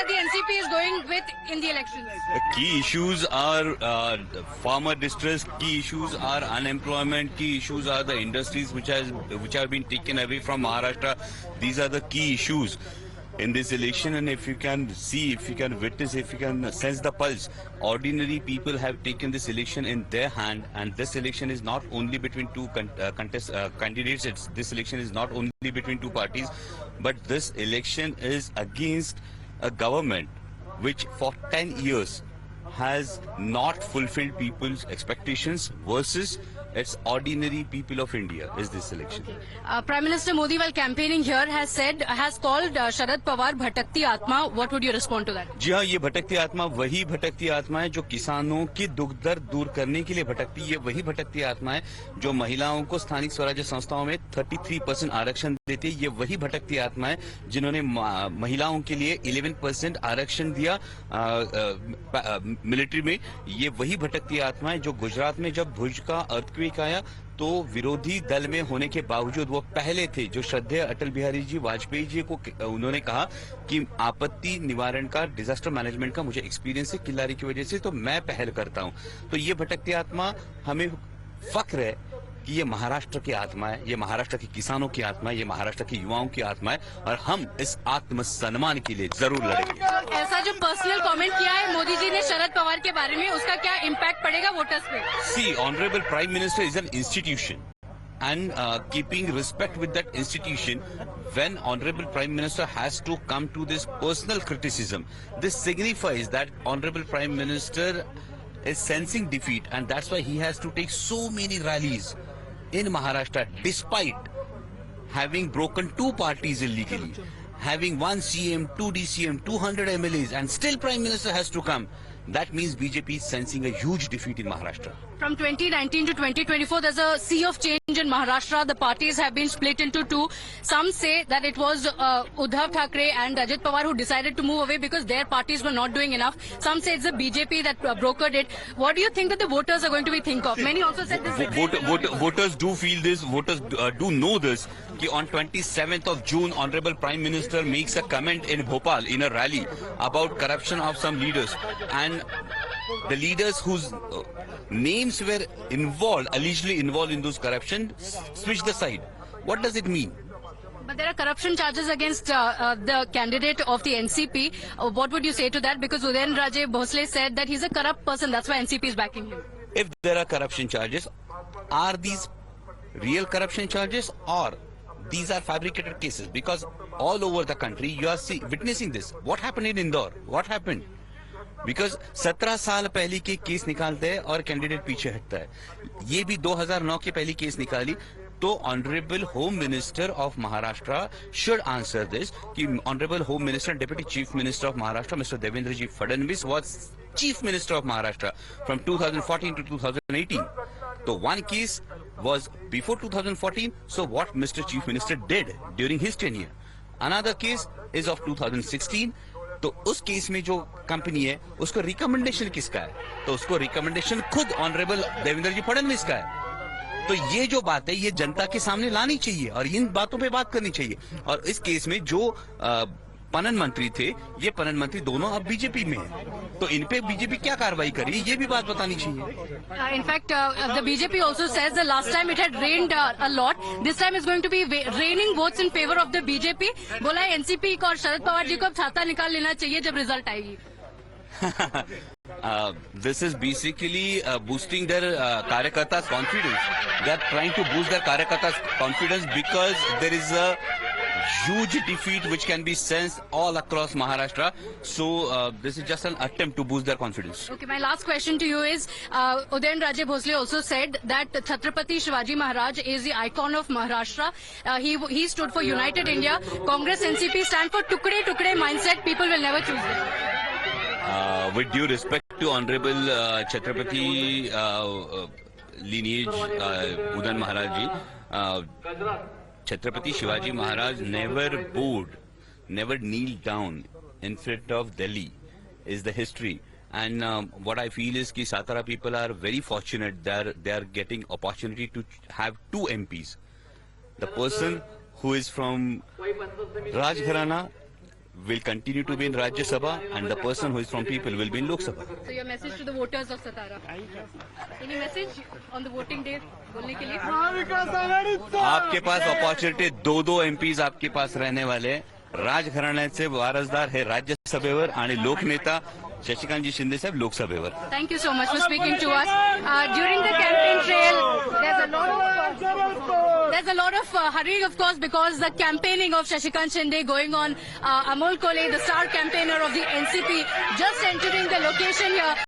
that the NCP is going with in the elections? The key issues are farmer distress, key issues are unemployment, key issues are the industries which have been taken away from Maharashtra. These are the key issues in this election, and if you can see, if you can witness, if you can sense the pulse, ordinary people have taken this election in their hand, and this election is not only between two candidates. This election is not only between two parties, but this election is against a government which for 10 years has not fulfilled people's expectations versus its ordinary people of India is this election. Prime Minister Modi, while campaigning here, has called Sharad Pawar Bhatakti Atma. What would you respond to that? जी हाँ, ये भटकती आत्मा वही भटकती आत्मा है जो किसानों की दुख दर्द दूर करने के लिए भटकती। ये वही भटकती आत्मा है जो महिलाओं को स्थानिक स्वराज्य संस्थाओं में 33% आरक्षण देती है। ये वही भटकती आत्मा है जिन्होंने महिलाओं के लिए 11% आरक्षण दिया मिलिट्री में। ये वही भटकती आत्मा है जो गुजरात में जब भुज का अर्थक्वेक आया तो विरोधी दल में होने के बावजूद वो पहले थे जो श्रद्धेय अटल बिहारी जी वाजपेयी जी को उन्होंने कहा कि आपत्ति निवारण का, डिजास्टर मैनेजमेंट का मुझे एक्सपीरियंस है किल्लारी की वजह से, तो मैं पहल करता हूं। तो ये भटकती आत्मा, हमें फख्र है कि ये महाराष्ट्र की आत्मा है, ये महाराष्ट्र के किसानों की आत्मा है, ये महाराष्ट्र के युवाओं की आत्मा है, और हम इस आत्मसम्मान के लिए जरूर लड़ेंगे। ऐसा जो पर्सनल कमेंट किया है मोदी जी ने शरद पवार के बारे में, उसका क्या इम्पैक्ट पड़ेगा वोटर्स पे? See, honourable prime minister is an institution and keeping respect with that institution, when honorable prime minister has to come to this personal criticism, this signifies that honorable prime minister is sensing defeat, and that's why he has to take so many rallies in Maharashtra despite having broken two parties illegally, having one CM, two DCM, 200 MLAs, and still prime minister has to come. That means BJP is sensing a huge defeat in Maharashtra. From 2019 to 2024, there's a sea of change in Maharashtra. The parties have been split into two. Some say that it was Uddhav Thackeray and Ajit Pawar who decided to move away because their parties were not doing enough. Some say it's the BJP that brokered it. What do you think that the voters are going to be think of? Many also said this. Voters do feel this. Voters do know this. Ki on 27th of June, Honorable Prime Minister makes a comment in Bhopal in a rally about corruption of some leaders, and the leaders whose names were involved, allegedly involved in those corruption, switched the side. What does it mean? But there are corruption charges against the candidate of the NCP. What would you say to that? Because Udayan Raje Bhosle said that he's a corrupt person. That's why NCP is backing him. If there are corruption charges, are these real corruption charges or these are fabricated cases? Because all over the country you are witnessing this. What happened in Indore? What happened? Because 17 साल पहले के case निकालते हैं और candidate पीछे हटता है। ये भी 2009 की पहली केस निकाली, तो honourable home minister of Maharashtra should answer this कि honourable home minister, deputy chief minister of Maharashtra mister Devendra ji Fadnavis was chief minister of Maharashtra from 2014 to 2018. तो one case was before 2014, so what Mr. Chief Minister did during his tenure. Another case is of 2016. तो उस case में जो company है उसको recommendation किसका है? तो उसको रिकमेंडेशन खुद ऑनरेबल देवेंद्र जी फडणवीस का है। तो ये जो बात है ये जनता के सामने लानी चाहिए और इन बातों पे बात करनी चाहिए। और इस केस में जो पणन मंत्री थे, ये पणन मंत्री दोनों अब बीजेपी में है, तो इन पे बीजेपी क्या कार्रवाई करी ये भी बात बतानी चाहिए। In fact the BJP also says the last time it had rained a lot, this time is going to be raining votes in favour of the BJP. बोला है एनसीपी को और शरद पवार जी को अब छाता निकाल लेना चाहिए जब रिजल्ट आएगी। This is basically boosting their Karyakarta's confidence. They are trying to boost their Karyakarta's confidence because there is a huge defeat which can be sensed all across Maharashtra. So this is just an attempt to boost their confidence. Okay, my last question to you is, Udayan Raje Bhosle also said that Chhatrapati Shivaji Maharaj is the icon of Maharashtra. He stood for United India. Congress NCP stand for tukde tukde mindset. People will never choose them. With due respect to Honorable Chhatrapati lineage, Udan Maharaj ji, Chhatrapati Shivaji Maharaj never bowed, never kneeled down in front of Delhi, is the history. And what I feel is ki Satara people are very fortunate that they are getting opportunity to have two MPs. The person who is from Rajgharana will continue to be in Rajya Sabha and the person who is from people will be in Lok Sabha. So your message to the voters of Satara. Any message on the voting day? बोलने के लिए आपके पास opportunity दो MPs आपके पास रहने वाले राजघराण्याचे वारसदार हे राज्यसभेवर आणि लोकनेता शशिकांतजी शिंदे साहेब लोकसभेवर. Thank you so much for speaking to us. During the campaign trail, there's a lot of hurry, of course, because the campaigning of Shashikant Shinde going on. Amol Kole, the star campaigner of the NCP, just entering the location here.